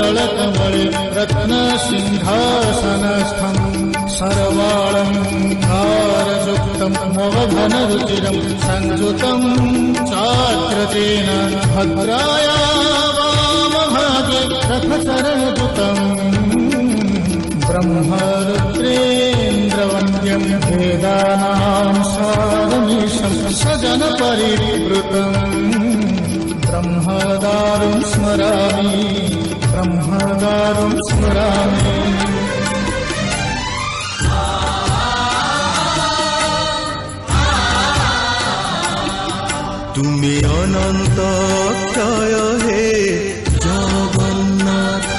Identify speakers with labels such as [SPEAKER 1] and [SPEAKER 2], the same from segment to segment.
[SPEAKER 1] करदलकमले रत्नसिंहासनस्थम् सर्वालङ्कारयुक्तम् मोहघनरुचिरम् संयुतम् चाग्रतेन भद्राया वामभागे रथचरणयुतम् ब्रह्मरुद्रेन्द्रवन्द्यम् वेदानाम् सारमीशम् सजनपरिवृतम् ब्रह्मदारुं स्मरामि ब्रह्मदारुं स्मरामि।
[SPEAKER 2] তুমি অনন্ত অক্ষয় হে জগন্নাথ,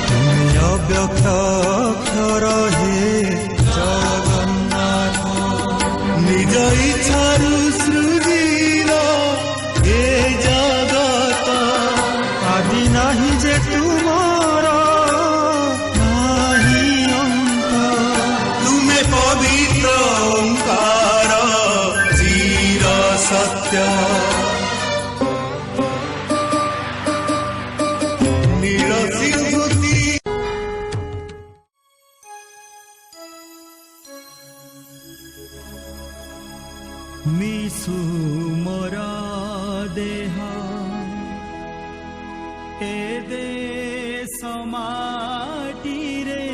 [SPEAKER 2] তুমি অব্যক্ত অক্ষর হে জগন্নাথ। নিজ ইচ্ছারু সৃজিল এ জগত, আদি নাহি যে তুমর নাহি অন্ত। তুমে পবিত্র ওঙ্কার চির সত্য, নিরসিদ্ধি। মিশু মোর দেহ এ দেশ মাটিরে,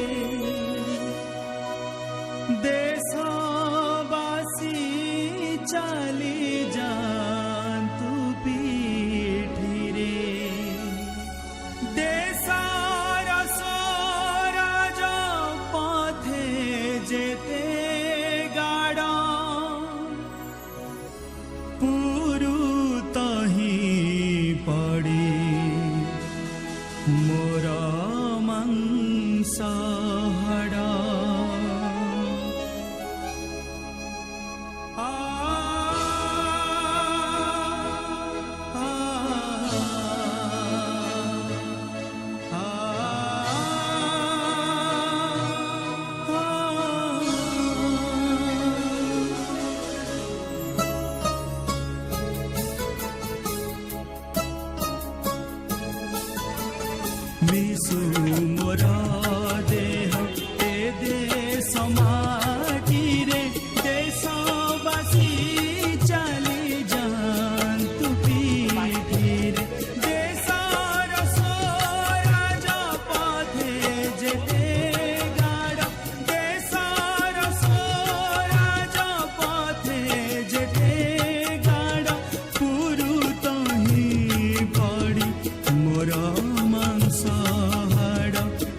[SPEAKER 2] দেশবাসী চালি যান্তু পিঠিরে। দেশর স্বরাজ পথে যেতে গাড়, পুরুত হি পড়ি মোর মাংস হাড়। মিশু মোর দেহ এ দেশ মাটিরে, দেশবাসী চালি যান্তু পিঠিরে। দেশর স্বরাজ পথে যেতে গাড়, দেশর স্বরাজ পথে যেতে গাড়, পুরুত হি পড়ি মোর মাংস হাড়।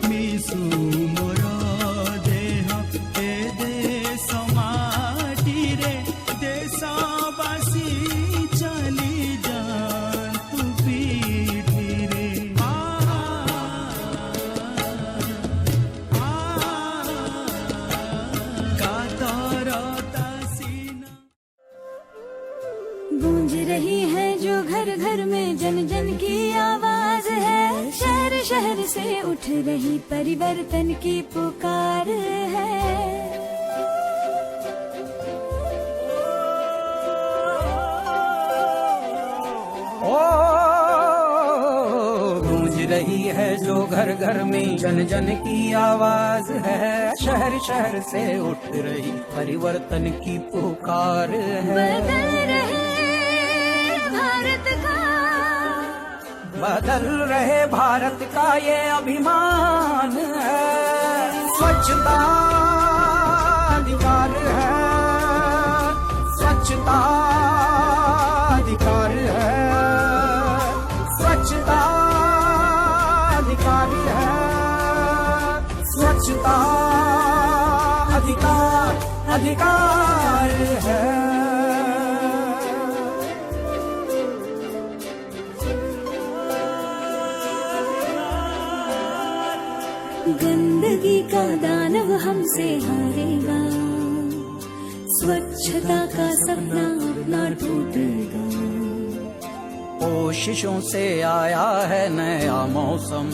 [SPEAKER 2] মিশু মোর দেহ এ দেশ মাটিরে, দেশবাসী চালি যান্তু পিঠিরে। কাতরতা সিনা।
[SPEAKER 3] गूंज रही है जो घर घर में जन जन की आवाज है, शहर शहर से उठ रही परिवर्तन की पुकार है।
[SPEAKER 4] गूंज रही है जो घर घर में जन जन की आवाज है, शहर शहर से उठ रही परिवर्तन की पुकार है।
[SPEAKER 3] बदल रहे भारत का,
[SPEAKER 4] बदल रहे भारत का ये अभिमान है। स्वच्छता अधिकार है, स्वच्छता अधिकार है, स्वच्छता अधिकार है, स्वच्छता अधिकार अधिकार है।
[SPEAKER 3] गंदगी का दानव हमसे हारेगा, स्वच्छता का सपना अपना टूटेगा।
[SPEAKER 4] कोशिशों से आया है नया मौसम,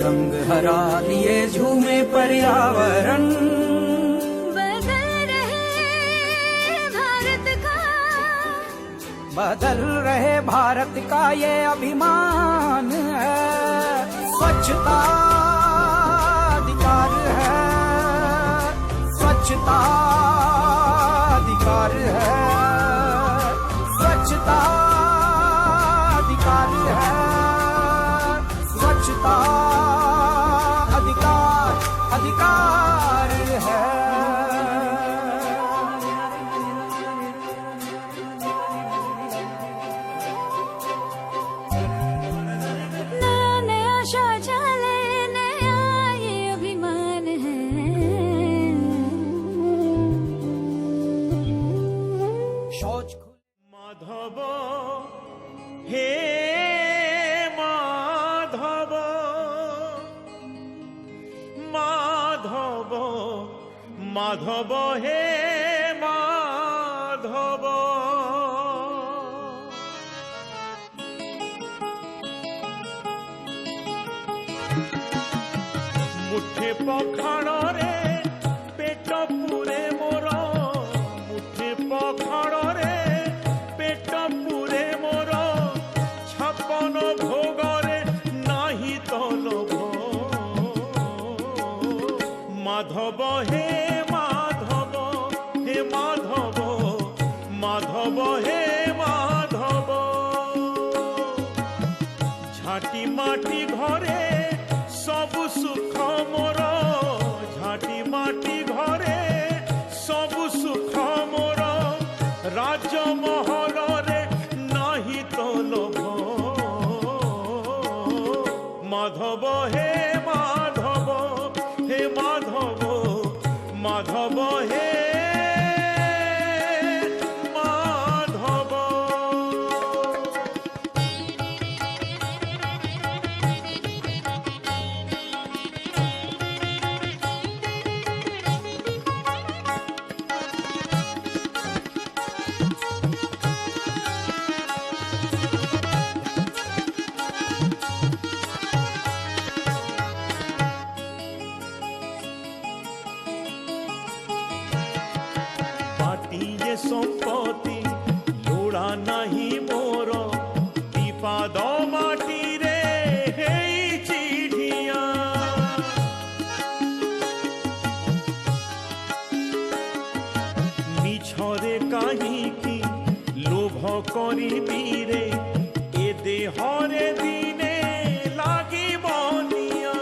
[SPEAKER 4] रंग हरा लिए झूमे पर्यावरण।
[SPEAKER 3] बदल रहे भारत का,
[SPEAKER 4] बदल रहे भारत का ये अभिमान है। स्वच्छता अधिकार है, स्वच्छता अधिकार है, स्वच्छता अधिकार है, स्वच्छता अधिकार है।
[SPEAKER 3] नया नया शौचालय, नया ये अभिमान है।
[SPEAKER 4] शौच
[SPEAKER 2] माधव हे माधव, माधव माधव हे माधव। मुठे पखाड़े पेट पूरे मोर, मुठे पखाड़े पेट पूरे मोर, छपन भोगरे नाही तो लोभ। माधव हे माधव, हे माधव, माधव हे माधव। झाटी माटी घरे सबु सुख मोर, झाटी माटी घरे सबु सुख मोर, राजमहल रे नाही तो लोभ। माधव हे माधव, हे माधव, माधव हे माधव। बाटिए संपत्ति लोड़ा नहीं मोर, विपाद माटी रे हेई चिढ़िया। मिछरे काहीकि लोभ करिबी रे, ए देहरे दिने लागिब निया।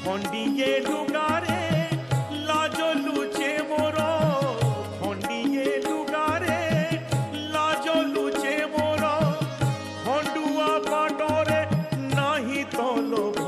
[SPEAKER 2] खंडिए लुगारे लाज लुचे मोर, खंडिए लुगारे लाज लुचे मोर, खंडुआ पाटरे नाही तो लोभ।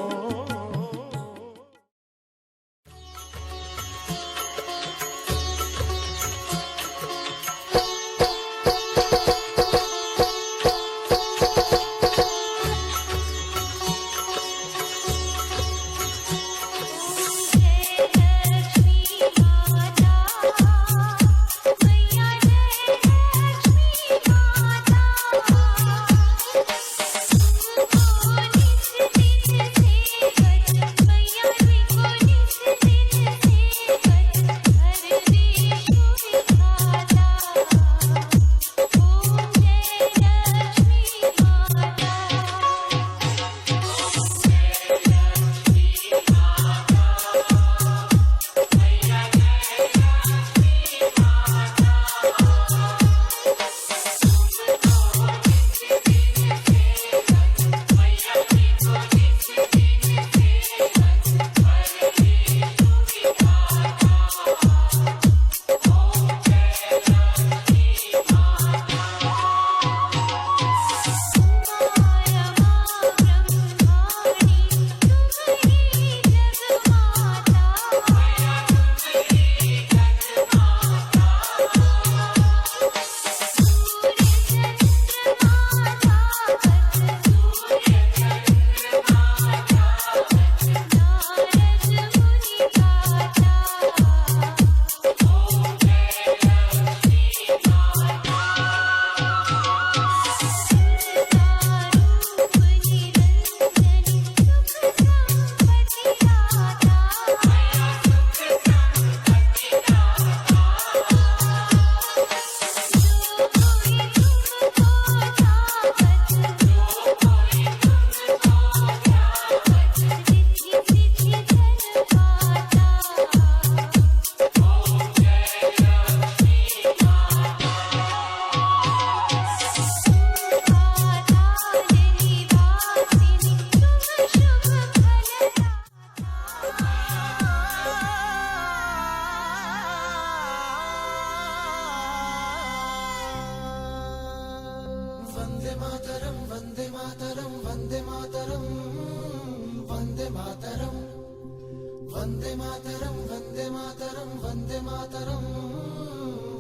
[SPEAKER 1] वन्दे मातरं वन्दे मातरं वन्दे मातरं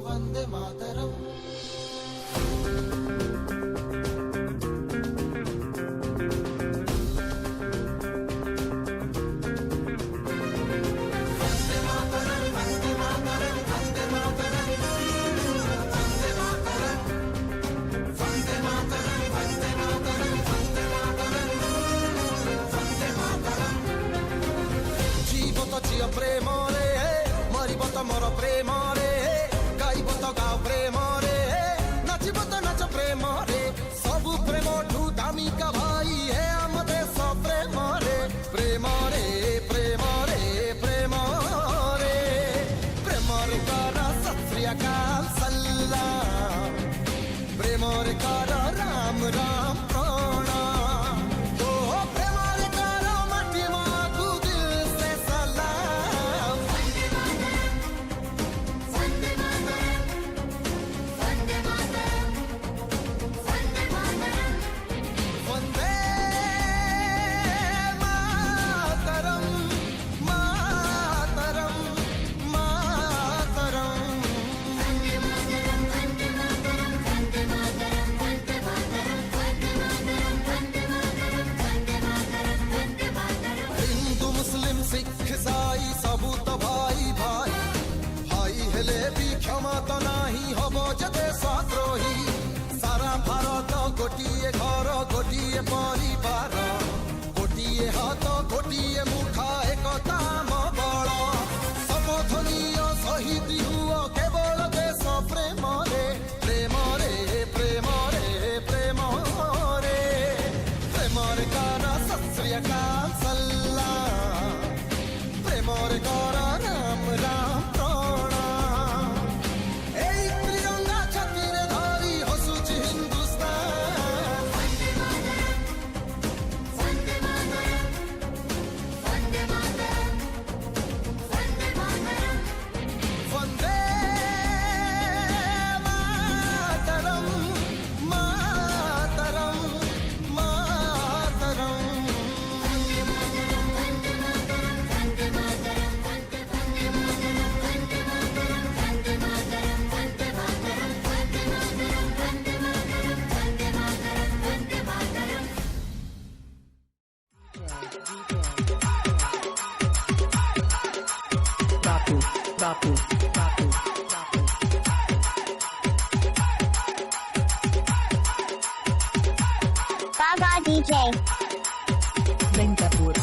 [SPEAKER 1] वन्दे मातरम् प्रेमरे मरिब त मोर प्रेमरे गाइब त गाओ प्रेमरे नाचिब त नाच प्रेमरे सबु प्रेम ठु दामिका भाई हे आम देश प्रेमरे प्रेमरे प्रेमरे प्रेमरे प्रेमरे कर सत श्री अकाल सलाम प्रेमरे कर राम राम प्रणाम ओ प्रेमरे कर माटी मागु दिल से सलाम वन्दे मातरं मातरं मातरं हिंदू मुस्लिम सिख ईसाई सबू तो भाई भाई भाई हेले भी क्षमा तो नाही हबो जदे सद्रोही सारा भारत गोटिए घर गोटिए परिवार गोटिए हाथ गोटिए मुठा एकता बल समधनीय शहीद हुओ केवल देश प्रेमरे प्रेमरे प्रेमरे प्रेमरे प्रेमरे कर सत श्री अकाल सलाम प्रेमरे कर राम राम प्रणाम এই ত্রিরঙ্গা ছাতিরে ধরি হসুছি হিন্দুস্তান वन्दे मातरं मातरं मातरं
[SPEAKER 4] Papu, papu, papu, papu.
[SPEAKER 5] Gaga DJ.
[SPEAKER 4] Bengapur.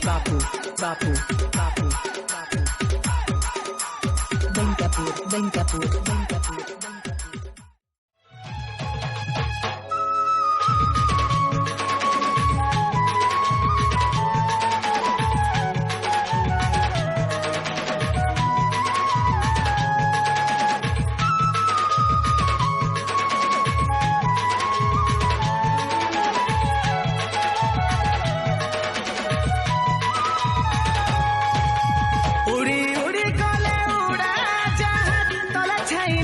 [SPEAKER 4] Papu, papu, papu, papu. Bengapur, Bengapur, Bengapur, Bengapur.
[SPEAKER 6] उड़ी उड़ी गले उड़ा जहाज तोला छाई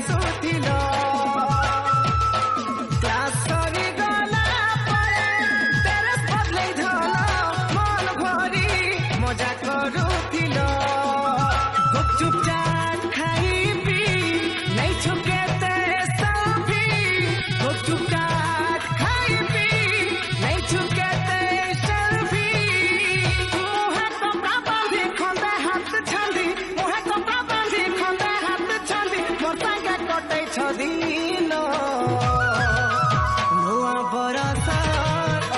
[SPEAKER 5] ଆସୁଥିଲ କ୍ଲାସ୍ ସରିଗଲା ପରେ ତେରସ୍ ବଦଲେଇ ଧଲ ମନ ଭରି ମଜା କରୁଥିଲ ଗୁପଚୁପ୍ ଚାଟ୍ ଖାଇବି ନେଇଛୁ କେତେ ସେଲ୍ଫି ଗୁପଚୁପ୍ ଚାଟ୍ ଖାଇବି ନେଇଛୁ କେତେ ସେଲ୍ଫି ମୁହଁ କପଡ଼ା ବାନ୍ଧି ଖଣ୍ଡେ ହାତ ଛାନ୍ଦି ମୁହଁ କପଡ଼ା ବାନ୍ଧି ଖଣ୍ଡେ ହାତ ଛାନ୍ଦି ମୋର ସାଙ୍ଗେ କଟେଇଛ ଦିନ ନୂଆ ବରଷ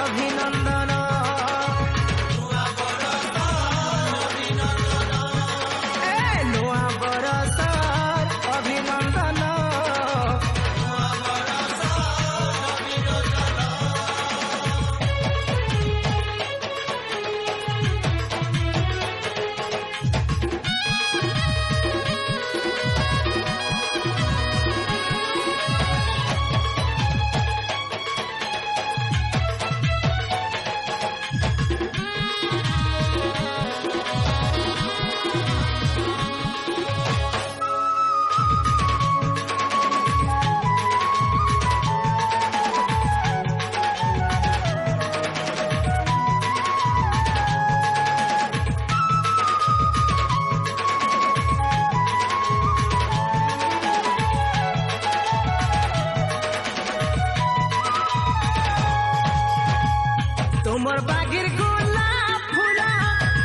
[SPEAKER 5] ଅଭିନନ୍ଦନ ନୂଆ ବରଷ ଅଭିନନ୍ଦନ তোমার বাগির গোলাপ ফুল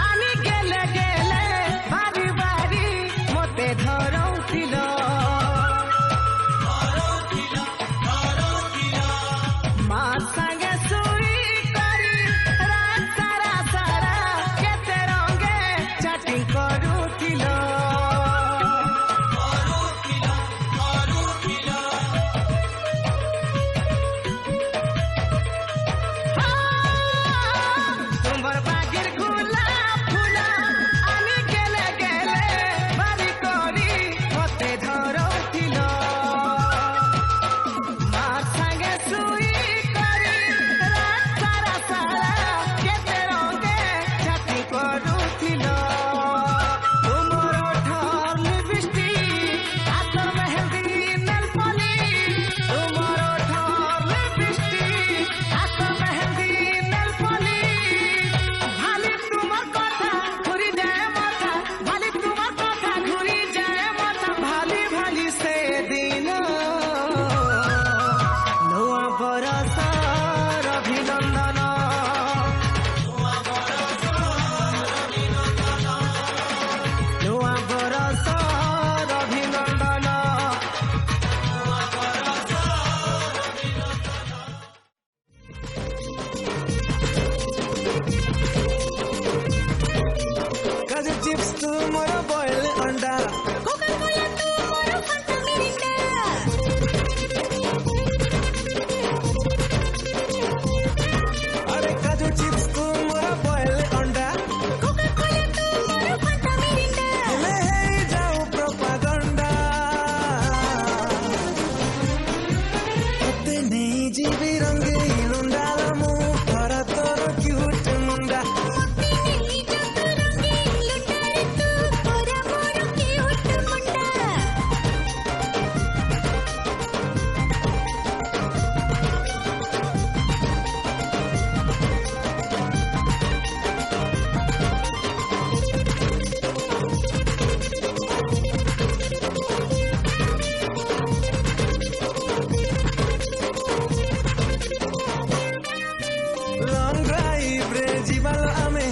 [SPEAKER 5] আনি গেলে গেলে বাড়ি বাড়ি মতে ধরৌছিল মা সাঙ্গে শুই করি রাত সারা সারা কেতে রঙে চাটিং করুছিল তোমার বাগির গোলাপ ফুল আনি গেলে গেলে বাড়ি করি মতে ধরৌছিল মা সাঙ্গে শুই করি রাত সারা সারা কেতে রঙে চাটি করুছিল তোমার ওঠর লিপস্টিক হাতর মেহেন্দি নেল পলিশ তোমার ওঠর লিপস্টিক হাতর মেহেন্দি নেল পলিশ ভালি তোমার কথা ঘুরি যায় মাথা ভালি তোমার কথা ঘুরি যায় মাথা ভালি ভালি সে দিন নূয়া বরষর অভিনন্দন নূয়া বরষর অভিনন্দন কাজু চিপস তোমার বয়েল অন্ডা
[SPEAKER 3] কোকা-কোলা তু মোর ফান্টা মিরিন্ডা
[SPEAKER 5] আরে কাজু চিপস তোমার বয়েল অন্ডা
[SPEAKER 3] কোকা-কোলা তু মোর ফান্টা মিরিন্ডা
[SPEAKER 5] হেলে হেই যাও প্রপাগন্ডা এতে নেই জিবি রঙে লুন্ডাল মু ভরা তোর কিউট মুন্ডা
[SPEAKER 3] মতি নেই যত রঙিন লুটারে তু ওরা মোর কিউট মুন্ডা
[SPEAKER 5] লং ড্রাইভ রে ଯିବାଲ ଆମେ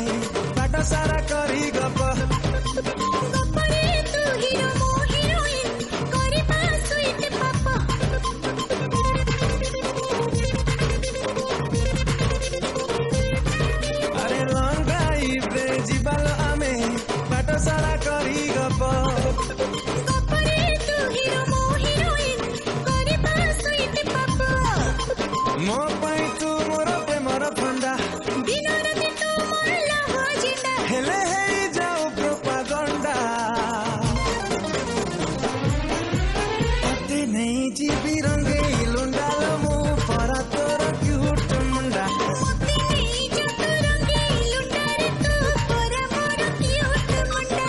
[SPEAKER 5] ବାଟ ସାରା କରି ଗପ
[SPEAKER 3] ଗପରେ ତୁ ହିରୋ ମୋ ହିରୋଇନ କରିବା ସୁଇଟ ପାପ
[SPEAKER 5] ଆରେ ଲଂ ଡ୍ରାଇଭ ରେ ଯିବାଲ ଆମେ ବାଟ ସାରା କରି ଗପ
[SPEAKER 3] ଗପରେ ତୁ ହିରୋ ମୋ ହିରୋଇନ କରିବା ସୁଇଟ ପାପ
[SPEAKER 5] ମୋ ପାଇଁ ତୁ ମୋର ପ୍ରେମର ଫଣ୍ଡା
[SPEAKER 3] ଦିନ ରାତି ତୁ ମୋର ଲହ ଜିଣ୍ଡା
[SPEAKER 5] ହେଲେ ହେଇ ଯାଉ ପ୍ରୋପାଗଣ୍ଡା ତତେ ନେଇ ଯିବି ରଙ୍ଗେଇ ଲୁଣ୍ଡାଲ ମୁଁ ଭରା ତୋର କ୍ୟୁଟ ମୁଣ୍ଡା
[SPEAKER 3] ମତି ନେଇ ଯତ ରଙ୍ଗିନ ଲୁଟାରେ ତୁ ଓରା ମୋର କିଉଟ ମୁଣ୍ଡା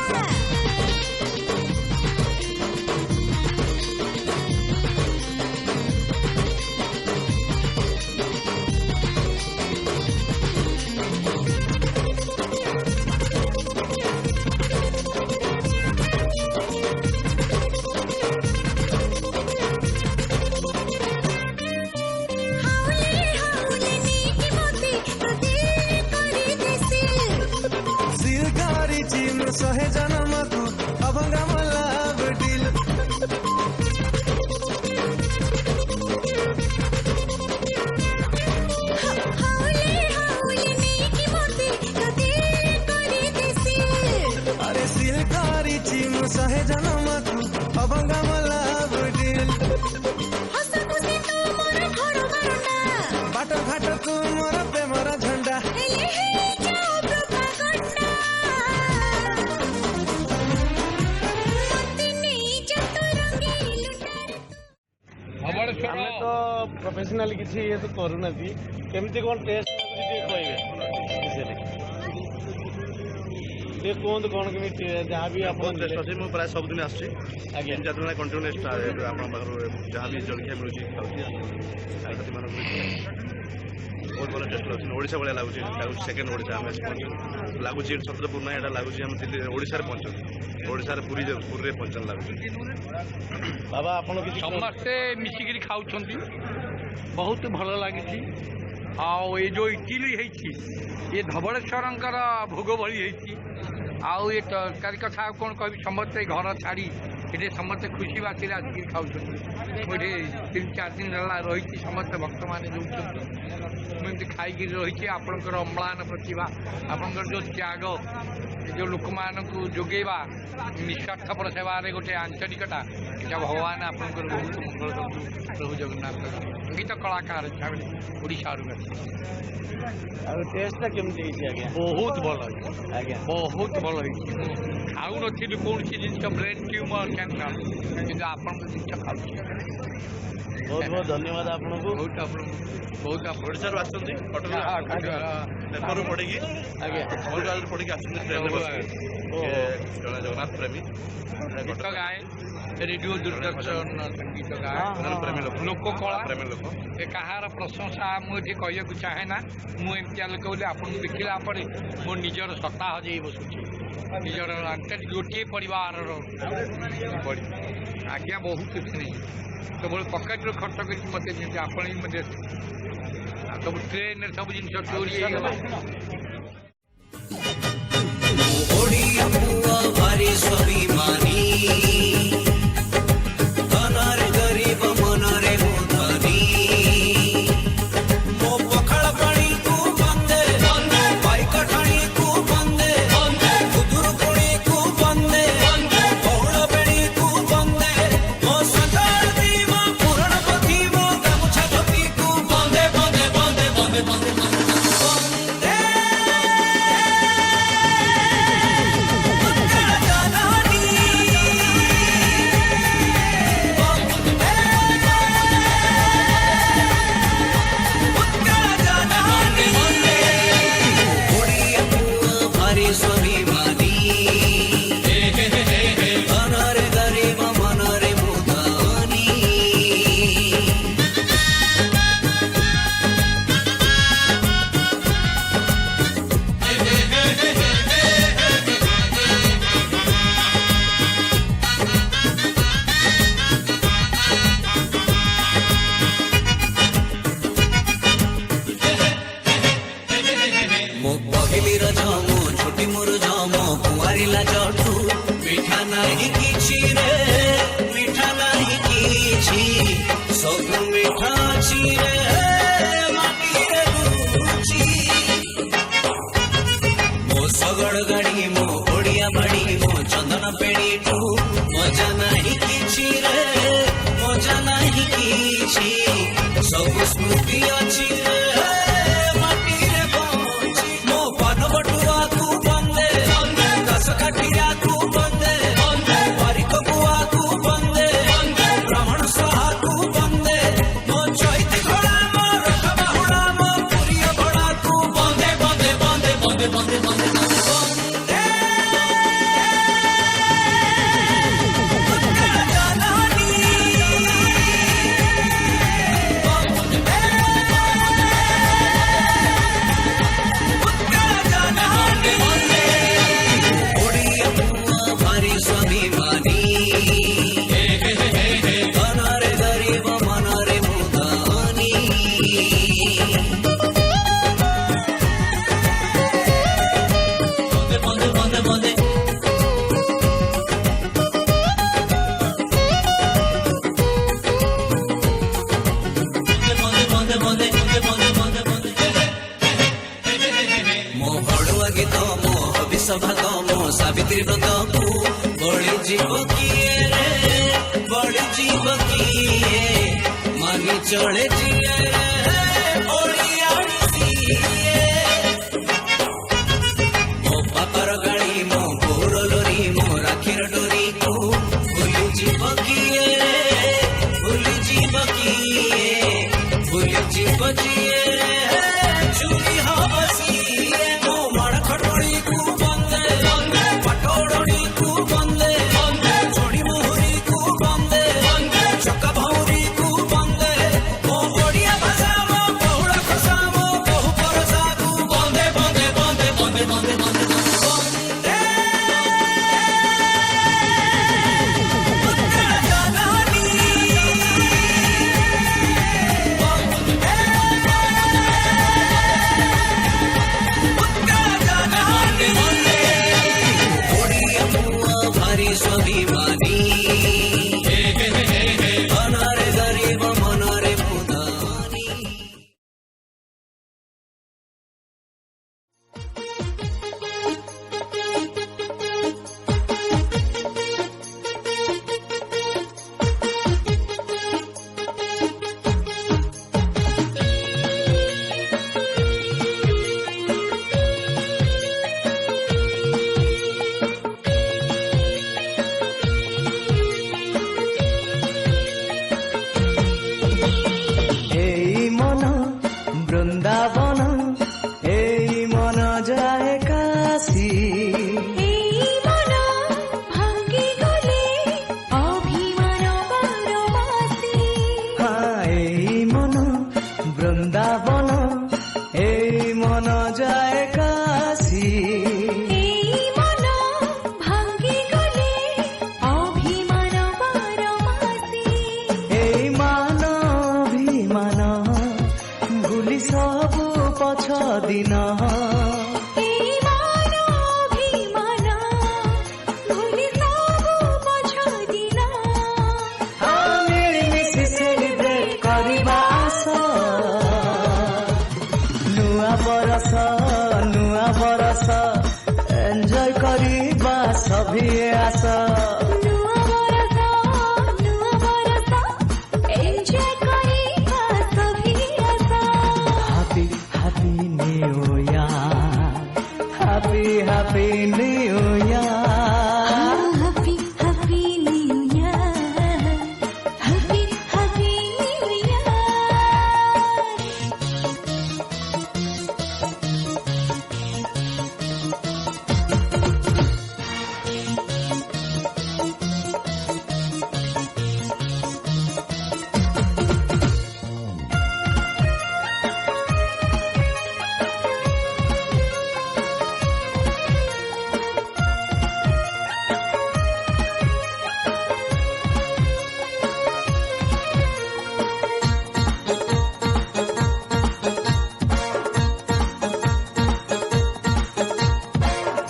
[SPEAKER 5] सहे जन्मको अभङ्गम लाभ डिल अरे सिल गरिछि म सहे जन्मको अभङ्गम लाभ डिल बाटो घाटोको मोर प्रेमर झण्डा
[SPEAKER 6] ଆମେ ତ ପ୍ରଫେସନାଲ କିଛି ଇଏ ତ କରୁନାହାନ୍ତି କେମିତି କ'ଣ ଟେଷ୍ଟ ଟିକେ କହିବେ ବିଷୟରେ ଟିକେ କୁହନ୍ତୁ କ'ଣ କେମିତି ଯାହା ବି ଆପଣ
[SPEAKER 7] ଟେଷ୍ଟ ଅଛି ମୁଁ ପ୍ରାୟ ସବୁଦିନ ଆସୁଛି
[SPEAKER 6] ଆଜ୍ଞା
[SPEAKER 7] 3-4 ଦିନ କଣ୍ଟିନ୍ୟୁସ୍ ଆପଣଙ୍କ ପାଖରୁ ଯାହା ବି ଜଳଖିଆ ମିଳୁଛି ଖାଉଛି ସାଙ୍ଗସାଥିମାନଙ୍କୁ ବହୁତ ଭଲ ଟେଷ୍ଟ ଲାଗୁଛି ଓଡ଼ିଶା ଭଳିଆ ଲାଗୁଛି ସେକେଣ୍ଡ ଓଡ଼ିଶା ଆମେ ଆସି ପହଞ୍ଚୁ ଲାଗୁଛି ଛତ୍ରପୁର ନାହିଁ ଏଇଟା ଲାଗୁଛି ଆମେ ଦିଲ୍ଲୀ ଓଡ଼ିଶାରେ ପହଞ୍ଚୁ ଓଡ଼ିଶାରେ ପୁରୀରେ ପହଞ୍ଚନ ଲାଗୁଛି
[SPEAKER 6] ବାବା ଆପଣ କିଛି
[SPEAKER 8] ସମସ୍ତେ ମିଶିକିରି ଖାଉଛନ୍ତି ବହୁତ ଭଲ ଲାଗିଛି ଆଉ ଏ ଯେଉଁ ଇଟିଲି ହେଇଛି ଏ ଧବଳେଶ୍ୱରଙ୍କର ଭୋଗ ଭଳି ହେଇଛି ଆଉ ଏ ତରକାରୀ କଥା ଆଉ କ'ଣ କହିବି ସମସ୍ତେ ଘର ଛାଡ଼ି ଏଠି ସମସ୍ତେ ଖୁସି ବାସିରେ ଆସିକି ଖାଉଛନ୍ତି ମୁଁ ଏଠି 3-4 ଦିନ ହେଲା ରହିଛି ସମସ୍ତେ ଭକ୍ତମାନେ ରହୁଛନ୍ତି ମୁଁ ଏମିତି ଖାଇକିରି ରହିଛି ଆପଣଙ୍କର ଅମ୍ଳାନ ପ୍ରତିଭା ଆପଣଙ୍କର ଯେଉଁ ତ୍ୟାଗ ଯେଉଁ ଲୋକମାନଙ୍କୁ ଯୋଗେଇବା ନିଃସ୍ୱାର୍ଥପର ସେବାରେ ଗୋଟେ ଆଞ୍ଚଳିକତା ଏଇଟା ଭଗବାନ ଆପଣଙ୍କର ବହୁତ ମଙ୍ଗଳ କରନ୍ତୁ ପ୍ରଭୁ ଜଗନ୍ନାଥ ଗୀତ କଳାକାର ହିସାବରେ ଓଡ଼ିଶାରୁ
[SPEAKER 6] ଆଉ ଟେଷ୍ଟଟା କେମିତି ହେଇଛି ଆଜ୍ଞା
[SPEAKER 8] ବହୁତ ଭଲ ହେଇଛି
[SPEAKER 6] ଆଜ୍ଞା
[SPEAKER 8] ବହୁତ ଭଲ ହେଇଛି ଖାଉନଥିଲି କୌଣସି ଜିନିଷ ବ୍ରେନ୍ ଟ୍ୟୁମର କ୍ୟାନ୍ସର କିନ୍ତୁ ଆପଣଙ୍କ ଜିନିଷ ଖାଉଛି
[SPEAKER 6] ବହୁତ ବହୁତ ଧନ୍ୟବାଦ ଆପଣଙ୍କୁ
[SPEAKER 8] ବହୁତ
[SPEAKER 7] ଓଡ଼ିଶାରୁ ଆସୁଛନ୍ତି ପେପରରୁ ପଢ଼ିକି
[SPEAKER 6] ଆଜ୍ଞା
[SPEAKER 7] ଖବରକାଗଜରୁ ପଢ଼ିକି ଆସୁଛନ୍ତି ଟ୍ରେନରେ ବସିକି ଜଣେ ଜଗନ୍ନାଥ ପ୍ରେମୀ
[SPEAKER 8] ଗୀତ ଗାଏ ରେଡ଼ିଓ ଦୂରଦର୍ଶନ ଗୀତ ଗାଏ
[SPEAKER 7] ପ୍ରେମୀ
[SPEAKER 8] ଲୋକ କଳା
[SPEAKER 7] ପ୍ରେମୀ ଲୋକ
[SPEAKER 8] ଏ କାହାର ପ୍ରଶଂସା ମୁଁ ଏଠି କହିବାକୁ ଚାହେଁ ନା ମୁଁ ଏମିତିଆ ଲୋକ ବୋଲି ଆପଣଙ୍କୁ ଦେଖିଲା ପରେ ମୋ ନିଜର ସତ୍ତା ହଜେଇ ବସୁଛି ନିଜର ଗୋଟିଏ ପରିବାରର ଆଜ୍ଞା ବହୁତ କିଛି ନାହିଁ କେବଳ ପକେଟରୁ ଖର୍ଚ୍ଚ କରିକି ମୋତେ ଯେମିତି ଆପଣ ବି ମୋତେ ସବୁ ଟ୍ରେନରେ ସବୁ ଜିନିଷ ଚୋରି ହେଇଗଲା
[SPEAKER 9] भारी स्वाभिमानी धनरे गरीब मनरे मुधनी मो पखाड़ पानी को बंदे बाइक ठाणी को बंदे कुदुर कोणी को बंदे बहुल बेणी को बंदे मो संसार दीवा पुराण पति मो गामुछा धोती को बंदे बंदे बंदे बंदे बंदे स्वाभिमानी धनरे गरीब मनरे मुधनी मो पहली रजमो छोटी मोर जमो कुआरिला जठू मिठा नहीं किछि रे मिठा नहीं किछि सब मिठा छी रे माटी रे रुचि मो सगड़ गाड़ी मो ओडिया बाड़ी मो चंदन पेड़ी टू मजा नहीं किछि रे मजा नहीं किछि सब स्मृति अछि रे ब्राह्मण स्वाहा को बंदे मो चैती घोड़ा मो रथ बाहुड़ा मो पुरी घोड़ा को बंदे बंदे बंदे बंदे बंदे बंदे बंदे आशीर्वाद को बड़ी जीव किए रे बड़ी जीव किए मानी चले जिए रे ओडियासी मो पापर गाड़ी मो बोर लोरी मो राखीर डोरी को भूली जीव किए रे भूली जीव किए भूली जीव जिए चुरी हसी मो मड़ खटोड़ी को बंदे पटोड़ी को बंदे छोड़ी मोहरी को बंदे चका भौरी को बंदे मो ओडिया भाषा मो बहुड़ खसा मो बहु परसा को बंदे बंदे बंदे बंदे बंदे बंदे स्वाभिमानी मनरे गरीब मनरे मुदानी
[SPEAKER 5] বৃন্দাবন এই মন যায় কাশী
[SPEAKER 3] এই মন ভাঙ্গি গলে অভিমান বারমাসি
[SPEAKER 5] এই মন বৃন্দাবন এই মন যায় কাশী
[SPEAKER 3] এই মন ভাঙ্গি গলে অভিমান বারমাসি
[SPEAKER 5] এই মান অভিমান ভুলি সবু পছ দিন
[SPEAKER 3] এই মান অভিমান ভুলি সবু পছ দিন
[SPEAKER 5] মিলিমিশি সেলিব্রেট করিবা আস নূয়া বরস এনজয় করিবা সভিয়ে আস
[SPEAKER 3] নূয়া বরস এনজয় করিবা সভি আস
[SPEAKER 5] Happy, happy New Year. Happy, happy New Year.
[SPEAKER 3] Happy, happy New Year. Happy, happy New Year.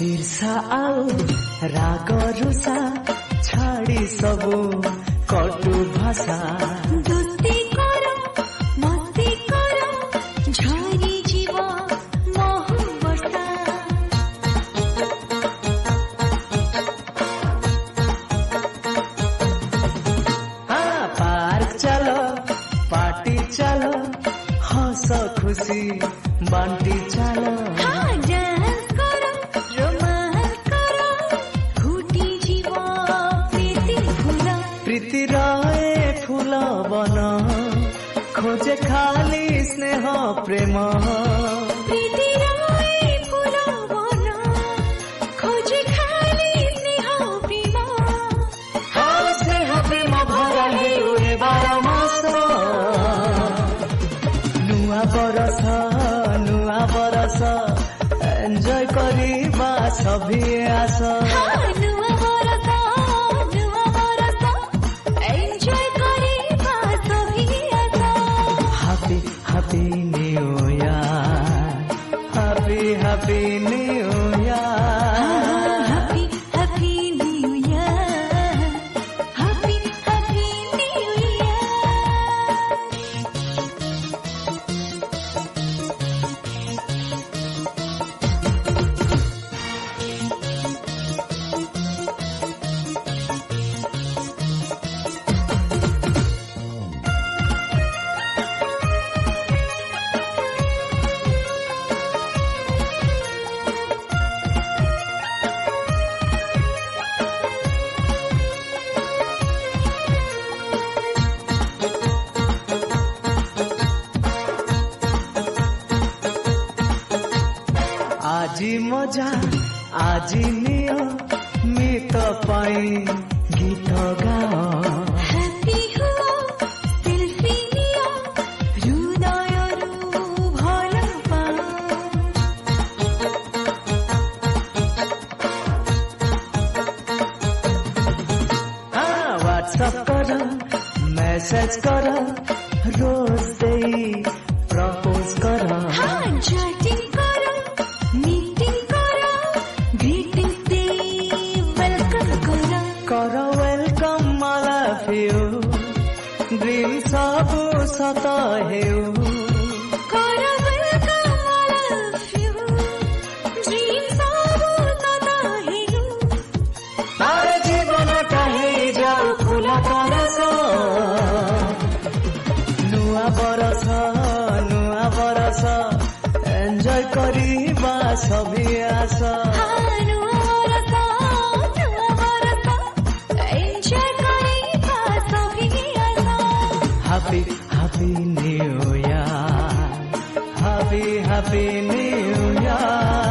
[SPEAKER 5] ईर्षा आउ राग रुषा छाड़ी सबु कटु भाषा
[SPEAKER 3] दोस्ती करो मस्ती करो झरी जीव मोह वर्षा
[SPEAKER 5] पार्क चलो पार्टी चलो हंस खुशी बांटी चलो
[SPEAKER 3] हाँ डांस करो रोमांस करो घुटी जीव प्रीति फूल
[SPEAKER 5] प्रीति रहे फूल बन खोजे खाली स्नेह प्रेम
[SPEAKER 3] प्रीति रहे फूल बन खोजे खाली स्नेह प्रेम
[SPEAKER 5] स्नेह प्रेम भरा हे बार मास नुआ बरस एंजॉय करिबा सभी आस
[SPEAKER 3] नूआ बरस एंजॉय करिबा सभी आस
[SPEAKER 5] happy happy new year happy happy new year
[SPEAKER 3] Happy, happy New Year. Happy, happy New Year.
[SPEAKER 5] আজি মজা আজি নিয়মিত পাই গীত গাও
[SPEAKER 3] Happy हुआ सेल्फी लिया हृदयरू भल पाओ
[SPEAKER 5] व्हाट्सएप कर मैसेज कर रोज दे प्रपोज कर
[SPEAKER 3] हाँ चैटिंग करो मीटिंग करो ग्रीटिंग दे वेलकम करो
[SPEAKER 5] कर welcome I love you dream सब सत हेउ
[SPEAKER 3] करो welcome I love you dream सब सदा हेउ
[SPEAKER 5] आरे जीवन कहे जाओ खुला तरस नुआ बरस एंजॉय करिबा सभी आस Happy New Year, Happy New Year.